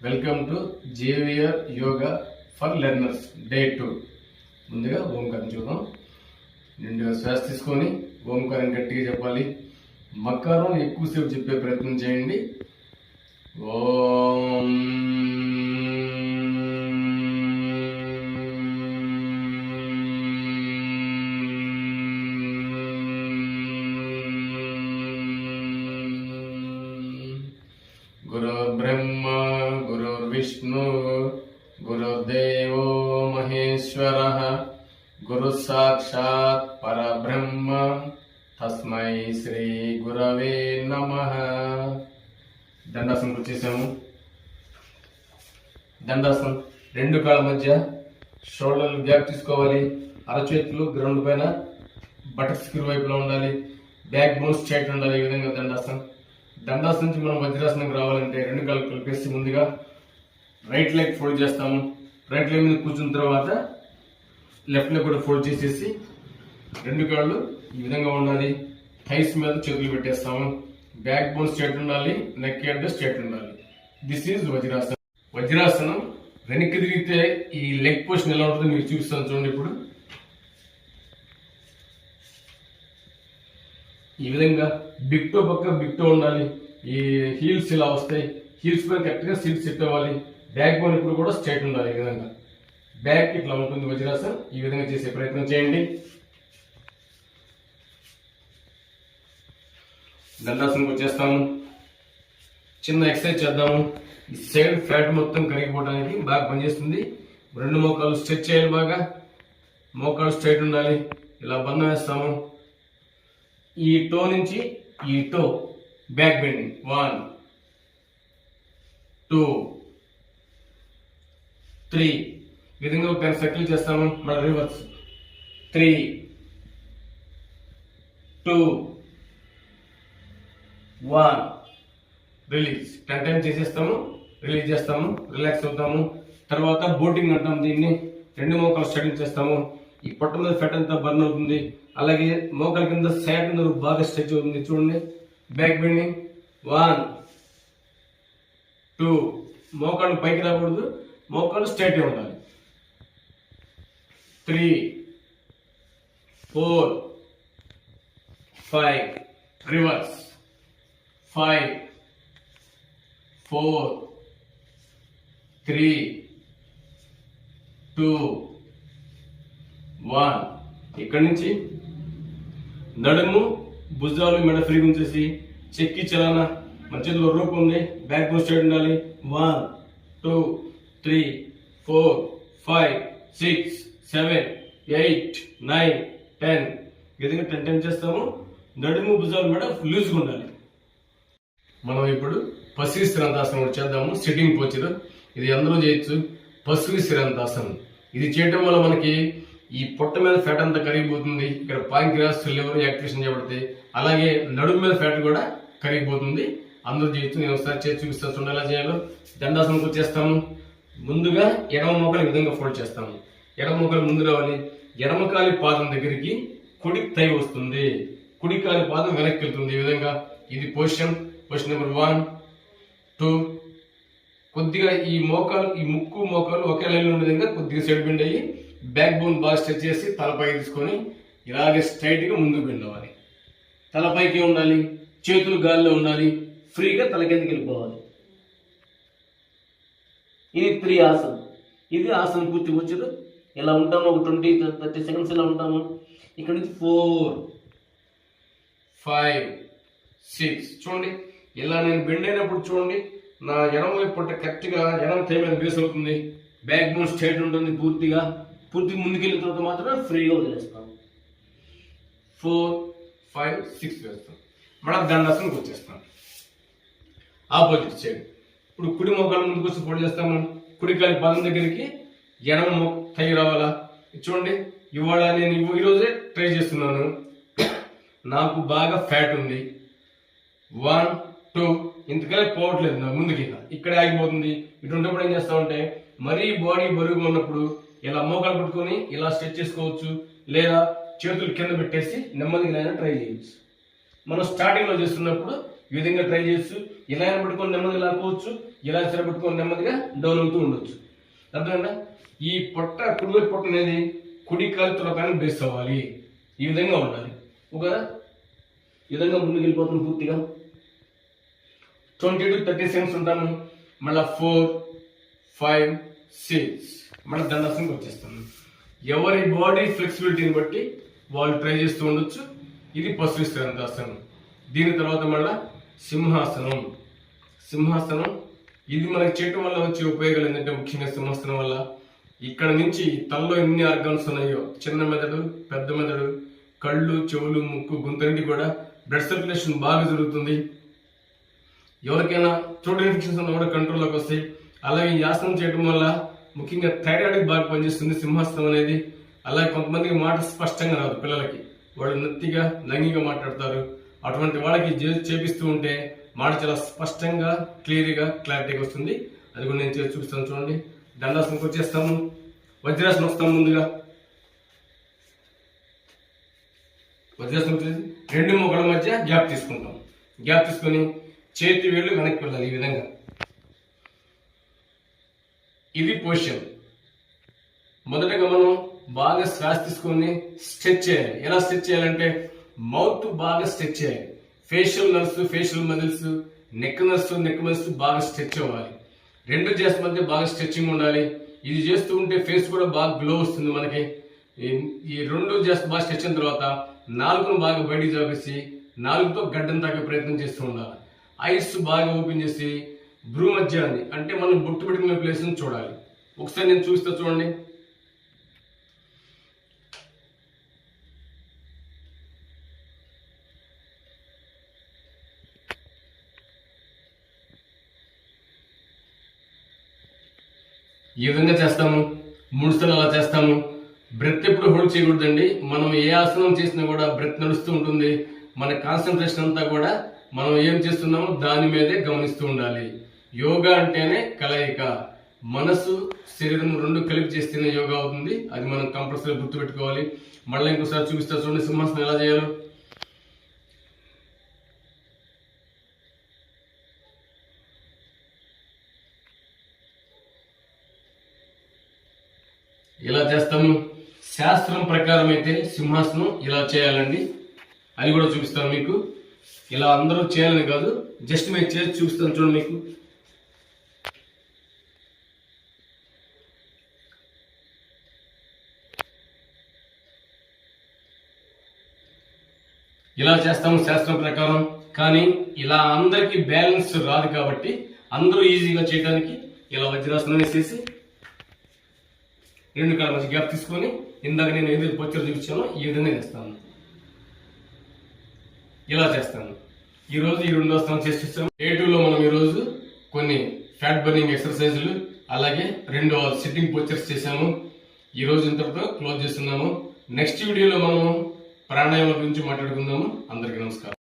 Welcome to Xavier yoga for learners day 2. ముందుగా ఓంకారం చూద్దాం. నిండుగా శ్వాస తీసుకొని ఓంకారం గట్టిగా చెప్పాలి. మకారం ఎక్కువసేపు చెప్పే ప్రయత్నం చేయండి. ఓం గురు బ్రహ్మ గురుర్విష్ణు గురుదేవో మహేశ్వరః గురు సాక్షాత్ పరబ్రహ్మ తస్మై శ్రీ గురవే నమః. దండాసనం వచ్చేసాము. దండాసనం రెండు కాళ్ళ మధ్య షోల్డర్లు గ్యాప్ తీసుకోవాలి. అరచేతులు గ్రౌండ్ పైన బటక్స్ కిరు వైపులో ఉండాలి. బ్యాక్ బోన్ స్ట్రైట్ ఉండాలి. ఈ విధంగా దండాసనం. దండాసనం నుంచి మనం వజ్రాసనంకి రావాలంటే రెండు కాళ్ళు కలిపేసి ముందుగా రైట్ లెగ్ ఫోల్డ్ చేస్తాము. రైట్ లెగ్ మీద కూర్చున్న తర్వాత లెఫ్ట్ లెగ్ కూడా ఫోల్డ్ చేసేసి రెండు కాళ్ళు ఈ విధంగా ఉండాలి. థైస్ మీద చేతులు పెట్టేస్తాము. బ్యాక్ బోన్ స్ట్రైట్ ఉండాలి. నెక్ హెడ్ స్ట్రైట్ ఉండాలి. This is vajrasanam. వజ్రాసనం వెనక్కి తిరిగితే ఈ లెగ్ పొజిషన్ ఎలా ఉంటుందో మీకు చూపిస్తాను చూడండి. ఇప్పుడు ఈ విధంగా బిగ్ టో ఉండాలి. ఈ హీల్స్ ఇలా వస్తాయి. హీల్స్ పైన కరెక్ట్ గా సీట్ సెట్ అవ్వాలి. బ్యాక్ బోన్ ఇప్పుడు కూడా స్ట్రైట్ ఉండాలి. ఈ విధంగా బ్యాక్ ఇట్లా ఉంటుంది వజ్రాసనం. ఈ విధంగా చేసే ప్రయత్నం చేయండి. దండాసనకు వచ్చేస్తాము. చిన్న ఎక్సర్సైజ్ చేద్దాము. ఈ సైడ్ ఫ్యాట్ మొత్తం కరిగిపోవడానికి బాగా పనిచేస్తుంది. రెండు మోకాలు స్ట్రెచ్ చేయాలి. బాగా మోకాలు స్ట్రైట్ ఉండాలి. ఇలా బంధం వేస్తాము. ఈ టో నుంచి ఈ టో బ్యాక్ బెండింగ్ 1 2 3 ఈ విధంగా ఒక 10 సర్కిల్ చేస్తాము. మన రివర్స్ 3 2 1 రిలీజ్. 10 టైమ్స్ చేసేస్తాము. రిలీజ్ చేస్తాము. రిలాక్స్ అవుతాము. తర్వాత బోటింగ్ అంటాం దీన్ని. రెండు మోకాలు స్ట్రెచ్ చేస్తాము. ఈ పొట్ట మీద ఫెట్ అంతా బర్న్ అవుతుంది. అలాగే మోకాల కింద సైడ్ బాగా స్ట్రెచ్ అవుతుంది. చూడండి. బ్యాక్ బెండింగ్ 1 2 మోకాళ్ళు పైకి రాకూడదు. మోకాళ్ళు స్ట్రైట్ ఉండాలి. 3 4 5 రివర్స్ 5 4 3 2 1. ఇక్కడి నుంచి నడుము భుజాలు మెడ ఫ్రీగా ఉంచేసి చెక్కి చలానా. మన చేతిలో రూప్ ఉంది. బ్యాక్ బోన్ స్ట్రైట్ ఉండాలి. 1 2 3 4 5 6 7 8 9 10 విధంగా 10 టైమ్స్ చేస్తాము. నడుము భుజాలు మెడ లూజ్గా ఉండాలి. మనం ఇప్పుడు పశ్చిమోత్తానాసనం చేద్దాము. Sitting posture. ఇది అందరూ చేయొచ్చు. పశ్చిమోత్తానాసనం ఇది చేయడం వల్ల మనకి ఈ పొట్ట మీద ఫ్యాట్ అంతా కరిగిపోతుంది. ఇక్కడ పాంక్రియాస్ లివర్ యాక్టివేషన్ చేయబడతాయి. అలాగే నడుము మీద ఫ్యాట్ కూడా కరిగిపోతుంది. అందరూ చేయొచ్చు. నేను ఒకసారి చేసి చూపిస్తాను చూడండి ఎలా చేయాలో. దండాసనంకి వచ్చేస్తాము. ముందుగా ఎడమ మోకాలు ఈ విధంగా ఫోల్డ్ చేస్తాము. ఎడమ మోకాలు ముందు రావాలి. ఎడమకాలి పాదం దగ్గరికి కుడి థై వస్తుంది. కుడి కాలి పాదం వెనక్కి వెళ్తుంది. ఈ విధంగా ఇది పొజిషన్ నెంబర్ 1 2. కొద్దిగా ఈ మోకాలు ఈ ముక్కు మోకాలు ఒకే లైన్ ఉండే విధంగా కొద్దిగా సైడ్ బెండ్ అయ్యి బ్యాక్ బోన్ బాగా స్ట్రెచ్ చేసి తలపైకి తీసుకొని ఇలాగే స్ట్రైట్ గా ముందుకు బెండ్ అవ్వాలి. తలపైకి ఉండాలి. చేతులు గాలిలో ఉండాలి. ఫ్రీగా తల కిందకి వెళ్ళిపోవాలి. ఇది 3 ఆసనం. ఇది ఆసనం పూర్తి వచ్చారు. ఇలా ఉంటాము. ఒక 20-30 సెకండ్స్ ఇలా ఉంటాము. ఇక్కడ నుంచి 4 5 6 చూడండి. ఇలా నేను బెండ్ అయినప్పుడు చూడండి నా ఎడమ వైపు పొట్ట కరెక్ట్ గా ఎడమ థై మీద బేస్ అవుతుంది. బ్యాక్ బోన్ స్ట్రైట్ ఉంటుంది. పూర్తిగా ముందుకెళ్ళిన తర్వాత మాత్రం ఫ్రీగా వదిలేస్తాం. 4 5 6 వేస్తాం. మళ్ళీ దండాసనకి వచ్చేస్తాం. Opposite side. ఇప్పుడు కుడి మోకాలు ముందుకు వచ్చి ఫోల్డ్ చేస్తాము. కుడి కాలి పాదం దగ్గరికి ఎడమ థై రావాలా. చూడండి. ఇవాళ నేను ఈరోజే ట్రై చేస్తున్నాను. నాకు బాగా ఫ్యాట్ ఉంది. 1 2 ఇంతకనే పోవట్లేదు నా ముందుకి. ఇక్కడే ఆగిపోతుంది. ఇటువంటిప్పుడు ఏం చేస్తామంటే మరీ బాడీ బరువుగా ఉన్నప్పుడు ఇలా మోకాలు పట్టుకొని ఇలా స్ట్రెచ్ చేసుకోవచ్చు. లేదా చేతులు కింద పెట్టేసి నెమ్మదిగా ట్రై చేయొచ్చు. మనం స్టార్టింగ్ లో చేస్తున్నప్పుడు ఈ విధంగా ట్రై చేయొచ్చు. ఇలా పట్టుకొని నెమ్మదిగా లాక్కోవచ్చు, ఇలా పట్టుకొని నెమ్మదిగా డౌన్ అవుతూ ఉండొచ్చు. అర్థమైందా? ఈ పొట్ట కుడివైపు పొట్ట అనేది కుడి కాలు తులకాన్ని బేస్ అవ్వాలి. ఈ విధంగా ఉండాలి. ఓకేనా? ఈ విధంగా ముందుకు వెళ్ళిపోతుంది పూర్తిగా. 20 to 30 సెకండ్స్ ఉంటాము. మళ్ళీ 4, 5, 6 మళ్ళీ దండాసనకి వచ్చేస్తాము. ఎవరి బాడీ ఫ్లెక్సిబిలిటీని బట్టి వాళ్ళు ట్రై చేస్తూ ఉండొచ్చు. ఇది పశువిశ్రాంతాసనం. దీని తర్వాత మళ్ళా సింహాసనం. సింహాసనం ఇది మనకి చేయటం వల్ల వచ్చే ఉపయోగాలు ఏంటంటే, ముఖ్యంగా సింహాసనం వల్ల ఇక్కడ నుంచి తలలో ఎన్ని ఆర్గాన్స్ ఉన్నాయో, చిన్న మెదడు, పెద్ద మెదడు, కళ్ళు, చెవులు, ముక్కు, గొంతు కూడా బ్లడ్ సర్క్యులేషన్ బాగా జరుగుతుంది. ఎవరికైనా థ్రోట్ ఇన్ఫెక్షన్స్ ఉన్నా కూడా కంట్రోల్లోకి వస్తాయి. అలాగే ఈ ఆసనం చేయడం వల్ల ముఖ్యంగా థైరాయిడ్ బాగా పనిచేస్తుంది సింహాసనం అనేది. అలాగే కొంతమందికి మాట స్పష్టంగా రాదు పిల్లలకి, వాళ్ళు నత్తిగా లంగిగా మాట్లాడతారు. అటువంటి వాళ్ళకి చేపిస్తూ ఉంటే మాట చాలా స్పష్టంగా, క్లియర్గా, క్లారిటీగా వస్తుంది. అది కూడా నేను చేసి చూపిస్తాను. చూడండి, దండాసనకు వచ్చేస్తాము. వజ్రాసనం వస్తాము. ముందుగా వజ్రాసనం వచ్చేసి 2 మోకాళ్ళ మధ్య గ్యాప్ తీసుకుంటాం. గ్యాప్ తీసుకొని చేతి వేళ్ళు వెనక్కి వెళ్ళాలి. ఈ విధంగా ఇది పొజిషన్. మొదటగా మనం బాగా శ్వాస తీసుకొని స్ట్రెచ్ చేయాలి. ఎలా స్ట్రెచ్ చేయాలంటే, మౌత్ బాగా స్ట్రెచ్ చేయాలి. Facial nerves, facial muscles, neck muscles బాగా స్ట్రెచ్ అవ్వాలి. 2 చేస్ మధ్య బాగా స్ట్రెచ్చింగ్ ఉండాలి. ఇది చేస్తూ ఉంటే ఫేస్ కూడా బాగా గ్లో వస్తుంది మనకి. ఈ 2 చేస్ బాగా స్ట్రెచ్ అయిన తర్వాత నాలుగును బాగా బయటికి చాపేసి నాలుగుతో గడ్డం తాకే ప్రయత్నం చేస్తూ ఉండాలి. ఐస్ బాగా ఓపెన్ చేసి భ్రూ మధ్యాన్ని, అంటే మనం బొట్టు పెట్టుకునే ప్లేస్ ని చూడాలి. ఒకసారి నేను చూస్తా, చూడండి. ఈ విధంగా చేస్తాము. 3 సార్లు అలా చేస్తాము. బ్రెత్ ఎప్పుడు హోల్డ్ చేయకూడదండి. మనం ఏ ఆసనం చేసినా కూడా బ్రెత్ నడుస్తూ ఉంటుంది. మన కాన్సన్ట్రేషన్ అంతా కూడా మనం ఏం చేస్తున్నామో దాని మీదే గమనిస్తూ ఉండాలి. యోగా అంటేనే కలయిక. మనసు, శరీరం 2 కలిపి చేస్తేనే యోగా అవుతుంది. అది మనం కంపల్సరీ గుర్తుపెట్టుకోవాలి. మళ్ళీ ఇంకోసారి చూపిస్తా, చూడండి సింహాసనం ఎలా చేయాలో. ఇలా చేస్తాము. శాస్త్రం ప్రకారం అయితే సింహాసనం ఇలా చేయాలండి. అది కూడా చూపిస్తాను మీకు. ఇలా అందరూ చేయాలని కాదు, జస్ట్ మేము చేసి చూపిస్తాను. చూడండి, మీకు ఇలా చేస్తాము శాస్త్రం ప్రకారం. కానీ ఇలా అందరికీ బ్యాలెన్స్ రాదు కాబట్టి అందరూ ఈజీగా చేయడానికి ఇలా వజ్రాసనం వేసేసి 2 కాళ్ళ మధ్య గ్యాప్ తీసుకొని ఇందాక నేను ఏదైతే పొచ్చర్ చూపించానో ఈ విధంగా చేస్తాను. ఇలా చేస్తాను. ఈ రోజు ఈ 2 ఆసనాలు చేసి చూస్తాము. A2లో మనం ఈ రోజు కొన్ని ఫ్యాట్ బర్నింగ్ ఎక్సర్సైజులు, అలాగే 2 సిట్టింగ్ పొచ్చర్స్ చేసాము. ఈ రోజు ఇంతటితో క్లోజ్ చేస్తున్నాము. నెక్స్ట్ వీడియోలో మనం ప్రాణాయామం గురించి మాట్లాడుకుందాము. అందరికీ నమస్కారం.